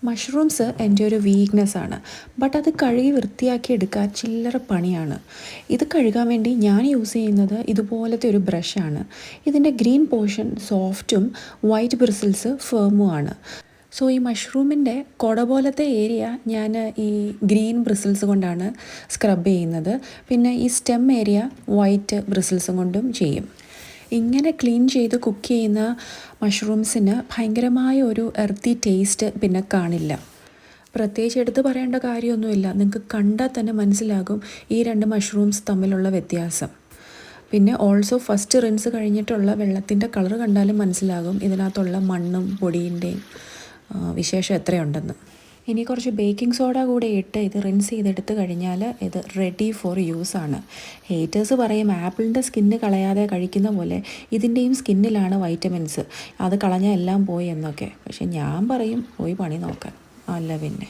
Mushrooms എൻ്റെ ഒരു വീക്ക്നെസ്സാണ്. But അത് കഴുകി വൃത്തിയാക്കി എടുക്കാൻ ചില്ലറ പണിയാണ്. ഇത് കഴുകാൻ വേണ്ടി ഞാൻ യൂസ് ചെയ്യുന്നത് ഇതുപോലത്തെ ഒരു ബ്രഷാണ്. ഇതിൻ്റെ ഗ്രീൻ പോർഷൻ സോഫ്റ്റും വൈറ്റ് ബ്രിസിൽസ് ഫേമുമാണ്. സോ ഈ മഷ്റൂമിൻ്റെ കുട പോലത്തെ ഏരിയ ഞാൻ ഈ ഗ്രീൻ ബ്രിസിൽസ് കൊണ്ടാണ് സ്ക്രബ് ചെയ്യുന്നത്. പിന്നെ ഈ സ്റ്റെം ഏരിയ വൈറ്റ് ബ്രിസിൽസും കൊണ്ടും ചെയ്യും. ഇങ്ങനെ ക്ലീൻ ചെയ്ത് കുക്ക് ചെയ്യുന്ന മഷ്റൂംസിന് ഭയങ്കരമായ ഒരു എർത്തി ടേസ്റ്റ് പിന്നെ കാണില്ല. പ്രത്യേകിച്ച് എടുത്ത് പറയേണ്ട കാര്യമൊന്നുമില്ല. നിങ്ങൾക്ക് കണ്ടാൽ തന്നെ മനസ്സിലാകും ഈ രണ്ട് മഷ്റൂംസ് തമ്മിലുള്ള വ്യത്യാസം. പിന്നെ ഓൾസോ ഫസ്റ്റ് റിൻസ് കഴിഞ്ഞിട്ടുള്ള വെള്ളത്തിൻ്റെ കളർ കണ്ടാലും മനസ്സിലാകും ഇതിനകത്തുള്ള മണ്ണും പൊടിയിൻ്റെയും വിശേഷം എത്രയുണ്ടെന്ന്. ഇനി കുറച്ച് ബേക്കിംഗ് സോഡ കൂടെ ഇട്ട് ഇത് റിൻസ് ചെയ്തെടുത്ത് കഴിഞ്ഞാൽ ഇത് റെഡി ഫോർ യൂസാണ്. ഹേറ്റേഴ്സ് പറയും ആപ്പിളിൻ്റെ സ്കിന്ന് കളയാതെ കഴിക്കുന്ന പോലെ ഇതിൻ്റെയും സ്കിന്നിലാണ് വൈറ്റമിൻസ്, അത് കളഞ്ഞാൽ എല്ലാം പോയി എന്നൊക്കെ. പക്ഷെ ഞാൻ പറയും പോയി പണി നോക്കാൻ. അല്ല പിന്നെ.